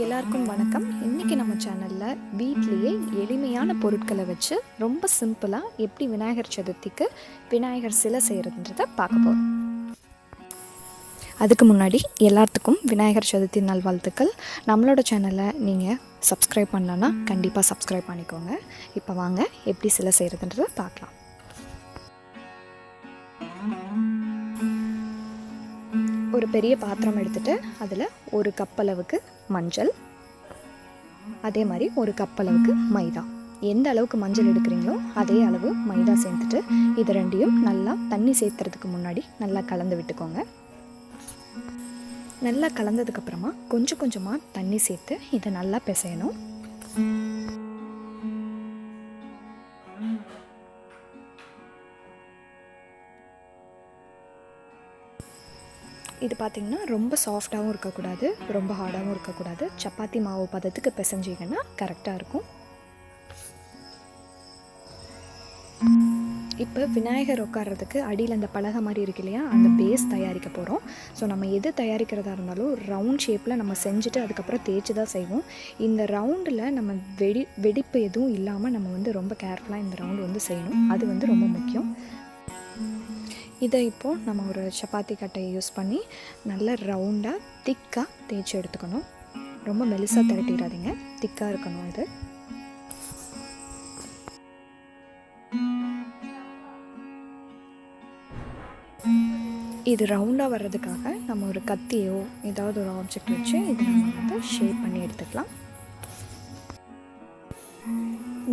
எல்லாருக்கும் வணக்கம். இன்றைக்கி நம்ம சேனலில் வீட்லேயே எளிமையான பொருட்களை வச்சு ரொம்ப சிம்பிளாக எப்படி விநாயகர் சதுர்த்திக்கு விநாயகர் சிலை செய்கிறதுன்றதை பார்க்க போகிறோம். அதுக்கு முன்னாடி எல்லாத்துக்கும் விநாயகர் சதுர்த்தி நல்வாழ்த்துக்கள். நம்மளோட சேனலை நீங்கள் சப்ஸ்கிரைப் பண்ணலன்னா கண்டிப்பாக சப்ஸ்கிரைப் பண்ணிக்கோங்க. இப்போ வாங்க எப்படி சிலை செய்கிறதுன்றதை பார்க்கலாம். ஒரு பெரிய பாத்திரம் எடுத்துகிட்டு அதில் ஒரு கப் அளவுக்கு மஞ்சள், அதே மாதிரி ஒரு கப் அளவுக்கு மைதா. எந்த அளவுக்கு மஞ்சள் எடுக்கிறீங்களோ அதே அளவு மைதா சேர்த்துட்டு இது ரெண்டையும் நல்லா தண்ணி சேர்த்துறதுக்கு முன்னாடி நல்லா கலந்து விட்டுக்கோங்க. நல்லா கலந்ததுக்கப்புறமா கொஞ்சம் கொஞ்சமாக தண்ணி சேர்த்து இதை நல்லா பிசையணும். இது பார்த்திங்கன்னா ரொம்ப சாஃப்டாகவும் இருக்கக்கூடாது, ரொம்ப ஹார்டாகவும் இருக்கக்கூடாது. சப்பாத்தி மாவு பதத்துக்கு பிசைஞ்சிங்கன்னா கரெக்டாக இருக்கும். இப்போ விநாயகர் உட்கார்றதுக்கு அடியில் அந்த பலகை மாதிரி இருக்கு இல்லையா, அந்த பேஸ் தயாரிக்க போகிறோம். ஸோ நம்ம எது தயாரிக்கிறதா இருந்தாலும் ரவுண்ட் ஷேப்பில் நம்ம செஞ்சுட்டு அதுக்கப்புறம் தேய்ச்சி தான் செய்வோம். இந்த ரவுண்டில் நம்ம வெடிப்பு எதுவும் இல்லாமல் நம்ம ரொம்ப கேர்ஃபுல்லாக இந்த ரவுண்டு செய்யணும். அது ரொம்ப முக்கியம். இதை இப்போது நம்ம ஒரு சப்பாத்தி கட்டையை யூஸ் பண்ணி நல்ல ரவுண்டாக திக்காக தேய்ச்சி எடுத்துக்கணும். ரொம்ப மெலிசாக திரட்டிடாதீங்க, திக்காக இருக்கணும். இது ரவுண்டாக வர்றதுக்காக நம்ம ஒரு கத்தியோ ஏதாவது ஒரு ஆப்ஜெக்ட் வச்சு இதை நம்ம ஷேப் பண்ணி எடுத்துக்கலாம்.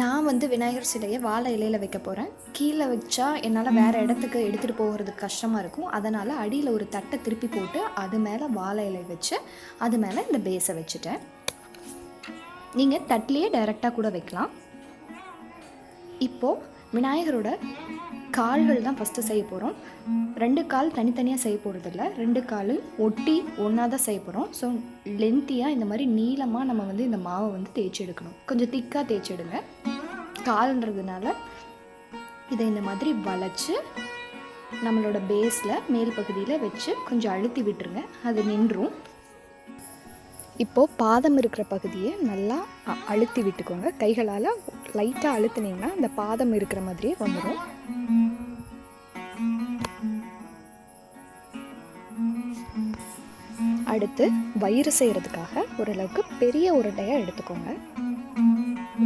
நான் விநாயகர் சிலையை வாழை இலையில் வைக்க போகிறேன். கீழே வச்சா என்னால் வேறு இடத்துக்கு எடுத்துகிட்டு போகிறதுக்கு கஷ்டமாக இருக்கும். அதனால் அடியில் ஒரு தட்டை திருப்பி போட்டு அது மேலே வாழை இலை வச்சு அது மேலே இந்த பேஸை வச்சுட்டேன். நீங்கள் தட்டிலேயே டைரெக்டாக கூட வைக்கலாம். இப்போது விநாயகரோட கால்கள் தான் ஃபஸ்ட்டு செய்ய போகிறோம். 2 கால் தனித்தனியாக செய்ய போகிறதில்ல, 2 கால் ஒட்டி ஒன்றா தான் செய்ய போகிறோம். ஸோ லென்த்தியாக இந்த மாதிரி நீளமாக நம்ம இந்த மாவை தேய்ச்சி எடுக்கணும். கொஞ்சம் திக்காக தேய்ச்சி எடுங்க. கால்ன்றதுனால இதை இந்த மாதிரி வளைச்சி நம்மளோட பேஸில் மேல் பகுதியில் வச்சு கொஞ்சம் அழுத்தி விட்டுருங்க, அது நின்றும். இப்போது பாதம் இருக்கிற பகுதியை நல்லா அழுத்தி விட்டுக்கோங்க. கைகளால் லைட்டாக அழுத்தினீங்கன்னா அந்த பாதம் இருக்கிற மாதிரியே வந்துடும். அடுத்து வயிறு செய்கிறதுக்காக ஓரளவுக்கு பெரிய உருண்டையாக எடுத்துக்கோங்க.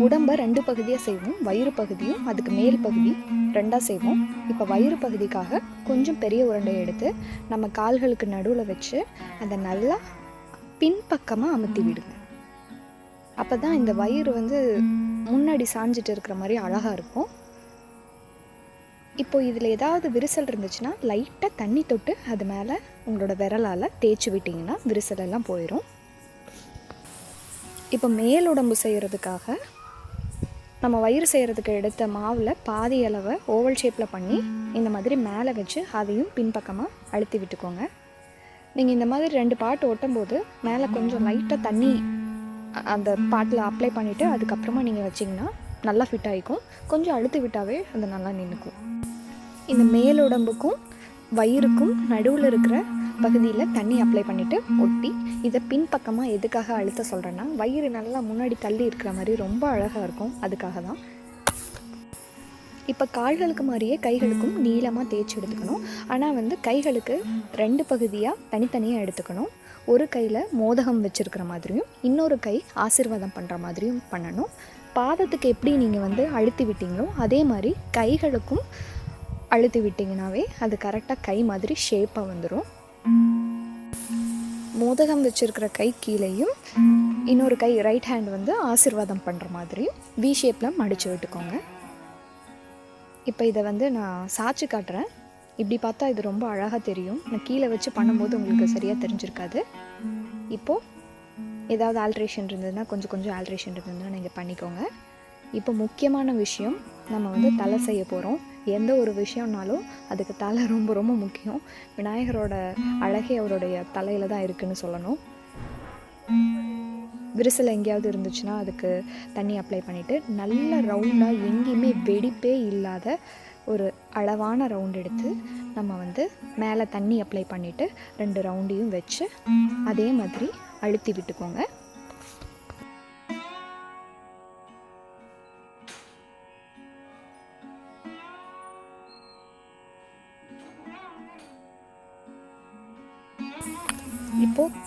உடம்பை 2 பகுதியாக செய்வோம். வயிறு பகுதியும் அதுக்கு மேல் பகுதி 2ஆக செய்வோம். இப்போ வயிறு பகுதிக்காக கொஞ்சம் பெரிய உருண்டையை எடுத்து நம்ம கால்களுக்கு நடுவில் வச்சு அதை நல்லா பின்பக்கமாக அமுத்தி விடுங்க. அப்போ தான் இந்த வயிறு முன்னாடி சாஞ்சிட்டு இருக்கிற மாதிரி அழகாக இருக்கும். இப்போ இதில் ஏதாவது விரிசல் இருந்துச்சுன்னா லைட்டாக தண்ணி தொட்டு அது மேலே உங்களோட விரலால் தேய்ச்சி விட்டிங்கன்னா விரிசல் எல்லாம் போயிடும். இப்போ மேல் உடம்பு செய்கிறதுக்காக நம்ம வயிறு செய்கிறதுக்கு எடுத்த மாவில் பாதி அளவை ஓவல் ஷேப்பில் பண்ணி இந்த மாதிரி மேலே வச்சு அதையும் பின்பக்கமாக அழுத்தி விட்டுக்கோங்க. நீங்கள் இந்த மாதிரி 2 பாட்டு ஒட்டும்போது மேலே கொஞ்சம் லைட்டாக தண்ணி அந்த பாட்டில் அப்ளை பண்ணிவிட்டு அதுக்கப்புறமா நீங்கள் வச்சிங்கன்னா நல்லா ஃபிட் ஆகிக்கும். கொஞ்சம் அழுத்தி விட்டாவே அது நல்லா நின்றுக்கும். இந்த மேலுடம்புக்கும் வயிறுக்கும் நடுவில் இருக்கிற பகுதியில் தண்ணி அப்ளை பண்ணிவிட்டு ஒட்டி இதை பின்பக்கமாக எதுக்காக அழுத்த சொல்கிறேன்னா வயிறு நல்லா முன்னாடி தள்ளி இருக்கிற மாதிரி ரொம்ப அழகாக இருக்கும், அதுக்காக தான். இப்போ கால்களுக்கு மாதிரியே கைகளுக்கும் நீளமாக தேய்ச்சி எடுத்துக்கணும். ஆனால் கைகளுக்கு 2 பகுதியாக தனித்தனியாக எடுத்துக்கணும். ஒரு கையில் மோதகம் வச்சுருக்கிற மாதிரியும் இன்னொரு கை ஆசீர்வாதம் பண்ணுற மாதிரியும் பண்ணணும். பாதத்துக்கு எப்படி நீங்கள் அழுத்தி விட்டீங்களோ அதே மாதிரி கைகளுக்கும் அழுத்தி விட்டிங்கனாவே அது கரெக்டாக கை மாதிரி ஷேப்பாக வந்துடும். மோதகம் வச்சுருக்கிற கை கீழேயும் இன்னொரு கை ரைட் ஹேண்ட் ஆசீர்வாதம் பண்ணுற மாதிரியும் வி ஷேப்பில் மடித்து விட்டுக்கோங்க. இப்போ இதை நான் சாய்ச்சி காட்டுறேன். இப்படி பார்த்தா இது ரொம்ப அழகாக தெரியும். நான் கீழே வச்சு பண்ணும்போது உங்களுக்கு சரியாக தெரிஞ்சிருக்காது. இப்போது ஏதாவது ஆல்ட்ரேஷன் இருந்ததுன்னா கொஞ்சம் ஆல்ட்ரேஷன் இருந்ததுன்னா நீங்கள் பண்ணிக்கோங்க. இப்போ முக்கியமான விஷயம், நம்ம தலை செய்ய போகிறோம். எந்த ஒரு விஷயம்னாலும் அதுக்கு தலை ரொம்ப ரொம்ப முக்கியம். விநாயகரோட அழகே அவருடைய தலையில் தான் இருக்குதுன்னு சொல்லணும். விரிசல் எங்கேயாவது இருந்துச்சுன்னா அதுக்கு தண்ணி அப்ளை பண்ணிவிட்டு நல்ல ரவுண்டாக எங்கேயுமே வெடிப்பே இல்லாத ஒரு அளவான ரவுண்ட் எடுத்து நம்ம மேலே தண்ணி அப்ளை பண்ணிவிட்டு 2 ரவுண்டையும் வச்சு அதே மாதிரி அழுத்தி விட்டுக்கோங்க.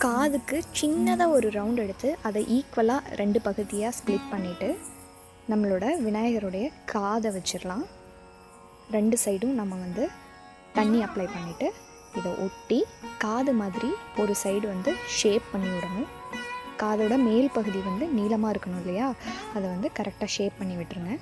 காதுக்கு சின்னதாக ஒரு ரவுண்ட் எடுத்து அதை ஈக்குவலாக 2 பகுதியாக ஸ்ப்ளிட் பண்ணிவிட்டு நம்மளோட விநாயகருடைய காதை வச்சிடலாம். 2 சைடும் நம்ம வந்து தண்ணி அப்ளை பண்ணிவிட்டு இதை ஒட்டி காது மாதிரி ஒரு சைடு வந்து ஷேப் பண்ணி விடணும். காதோட மேல் பகுதி வந்து நீளமாக இருக்கணும் இல்லையா, அதை வந்து கரெக்டாக ஷேப் பண்ணி விட்டுருங்க.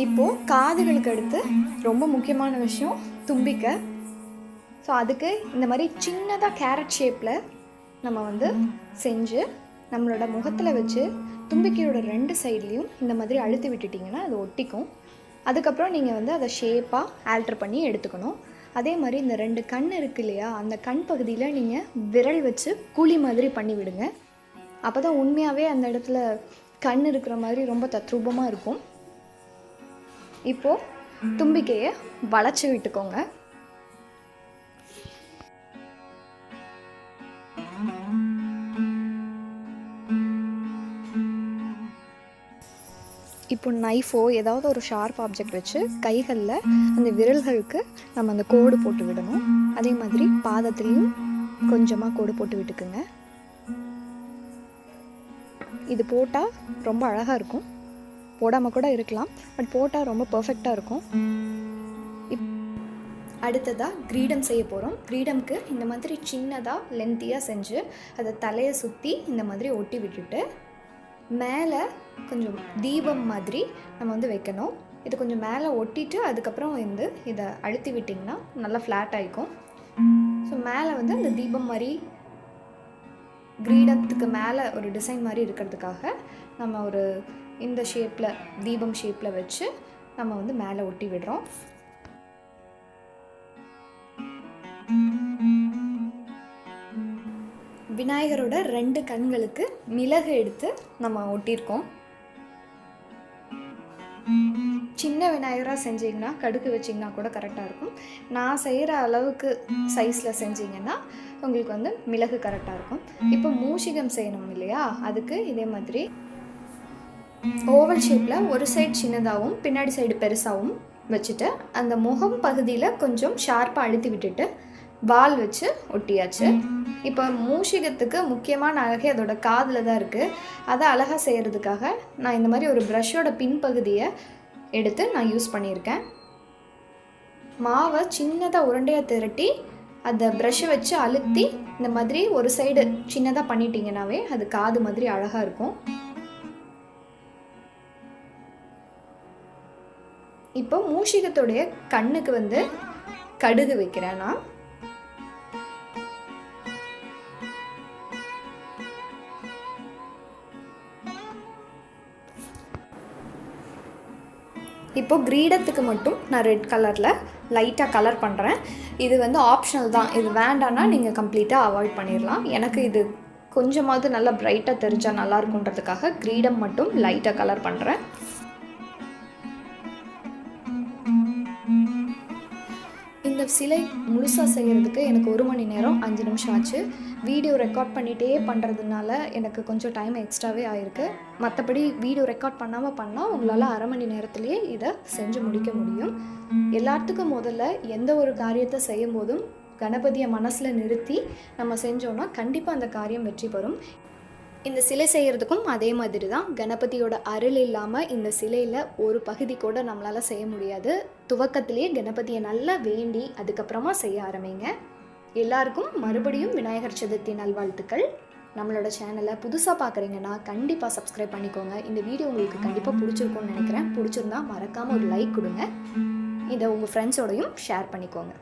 இப்போது காதுகளுக்கு அடுத்து ரொம்ப முக்கியமான விஷயம் தும்பிக்கை. ஸோ அதுக்கு இந்த மாதிரி சின்னதாக கேரட் ஷேப்பில் நம்ம வந்து செஞ்சு நம்மளோட முகத்தில் வச்சு தும்பிக்கையோட 2 சைட்லேயும் இந்த மாதிரி அழுத்தி விட்டுட்டிங்கன்னா அது ஒட்டிக்கும். அதுக்கப்புறம் நீங்கள் வந்து அதை ஷேப்பாக ஆல்டர் பண்ணி எடுத்துக்கணும். அதே மாதிரி இந்த 2 கண் இருக்குது இல்லையா, அந்த கண் பகுதியில் நீங்கள் விரல் வச்சு குழி மாதிரி பண்ணி விடுங்க. அப்போ தான் உண்மையாகவே அந்த இடத்துல கண் இருக்கிற மாதிரி ரொம்ப தத்ரூபமாக இருக்கும். இப்போது தும்பிக்கையை வளைச்சி விட்டுக்கோங்க. இப்போ நைஃபோ ஏதாவது ஒரு ஷார்ப் ஆப்ஜெக்ட் வச்சு கைகளில் அந்த விரல்களுக்கு நம்ம அந்த கோடு போட்டு விடணும். அதே மாதிரி பாதத்துலேயும் கொஞ்சமாக கோடு போட்டு விட்டுக்குங்க. இது போட்டால் ரொம்ப அழகாக இருக்கும். போடாமல் கூட இருக்கலாம், பட் போட்டால் ரொம்ப பர்ஃபெக்டாக இருக்கும். அடுத்ததாக கிரீடம் செய்ய போகிறோம். கிரீடம்க்கு இந்த மாதிரி சின்னதாக லென்த்தியாக செஞ்சு அதை தலையை சுற்றி இந்த மாதிரி ஒட்டி விட்டுட்டு மேலே கொஞ்சம் தீபம் மாதிரி நம்ம வந்து வைக்கணும். இது கொஞ்சம் மேலே ஒட்டிட்டு அதுக்கப்புறம் வந்து இதை அழுத்தி விட்டிங்கன்னா நல்லா ஃப்ளாட் ஆகிக்கும். ஸோ மேலே வந்து அந்த தீபம் மாதிரி கிரீடத்துக்கு மேலே ஒரு டிசைன் மாதிரி இருக்கிறதுக்காக நம்ம ஒரு இந்த ஷேப்பில் தீபம் ஷேப்பில் வச்சு நம்ம வந்து மேலே ஒட்டி விடுறோம். விநாயகரோட 2 கண்களுக்கு மிளகு எடுத்து நம்ம ஒட்டியிருக்கோம். சின்ன விநாயகராக செஞ்சிங்கன்னா கடுகு வச்சிங்கன்னா கூட கரெக்டாக இருக்கும். நான் செய்கிற அளவுக்கு சைஸில் செஞ்சிங்கன்னா உங்களுக்கு வந்து மிளகு கரெக்டாக இருக்கும். இப்போ மூஷிகம் செய்யணும் இல்லையா, அதுக்கு இதே மாதிரி ஓவல் ஷேப்பில் ஒரு சைடு சின்னதாகவும் பின்னாடி சைடு பெருசாகவும் வச்சுட்டு அந்த முகம் பகுதியில் கொஞ்சம் ஷார்ப்பாக அழுத்தி விட்டுட்டு வால் வச்சு ஒட்டியாச்சு. இப்போ மூஷிகத்துக்கு முக்கியமான அழகே அதோட காதில் தான் இருக்குது. அதை அழகாக செய்கிறதுக்காக நான் இந்த மாதிரி ஒரு ப்ரஷ்ஷோட பின்பகுதியை எடுத்து நான் யூஸ் பண்ணியிருக்கேன். மாவை சின்னதாக உருண்டையாக திரட்டி அதை ப்ரஷ்ஷை வச்சு அழுத்தி இந்த மாதிரி ஒரு சைடு சின்னதாக பண்ணிட்டீங்கன்னாவே அது காது மாதிரி அழகாக இருக்கும். இப்போ மூஷிகத்துடைய கண்ணுக்கு வந்து கடுகு வைக்கிறேன் நான். இப்போ கிரீடத்துக்கு மட்டும் நான் ரெட் கலரில் லைட்டாக கலர் பண்ணுறேன். இது வந்து ஆப்ஷனல் தான், இது வேண்டான்னா நீங்கள் கம்ப்ளீட்டாக அவாய்ட் பண்ணிடலாம். எனக்கு இது கொஞ்சமாவது நல்லா பிரைட்டாக தெரிஞ்சால் நல்லாயிருக்குன்றதுக்காக கிரீடம் மட்டும் லைட்டாக கலர் பண்ணுறேன். இந்த சிலை முழுசாக செய்கிறதுக்கு எனக்கு 1 மணி நேரம் 5 நிமிஷம் ஆச்சு. வீடியோ ரெக்கார்ட் பண்ணிகிட்டே பண்ணுறதுனால எனக்கு கொஞ்சம் டைம் எக்ஸ்ட்ராவே ஆகிருக்கு. மற்றபடி வீடியோ ரெக்கார்ட் பண்ணால் உங்களால் 1/2 மணி நேரத்துலேயே இதை செஞ்சு முடிக்க முடியும். எல்லாத்துக்கும் முதல்ல எந்த ஒரு காரியத்தை செய்யும் போதும் கணபதியை மனசில் நிறுத்தி நம்ம செஞ்சோன்னா கண்டிப்பாக அந்த காரியம் வெற்றி பெறும். இந்த சிலை செய்கிறதுக்கும் அதே மாதிரி தான். கணபதியோட அருள் இல்லாமல் இந்த சிலையில் ஒரு பகுதி கூட நம்மளால் செய்ய முடியாது. துவக்கத்திலே கணபதியை நல்லா வேண்டி அதுக்கப்புறமா செய்ய ஆரம்பிங்க. எல்லாருக்கும் மறுபடியும் விநாயகர் சதுர்த்தி நல்வாழ்த்துக்கள். நம்மளோட சேனலை புதுசாக பார்க்குறீங்கன்னா கண்டிப்பாக சப்ஸ்கிரைப் பண்ணிக்கோங்க. இந்த வீடியோ உங்களுக்கு கண்டிப்பாக பிடிச்சிருக்கும்னு நினைக்கிறேன். பிடிச்சிருந்தா மறக்காமல் ஒரு லைக் கொடுங்க. இதை உங்கள் ஃப்ரெண்ட்ஸோடையும் ஷேர் பண்ணிக்கோங்க.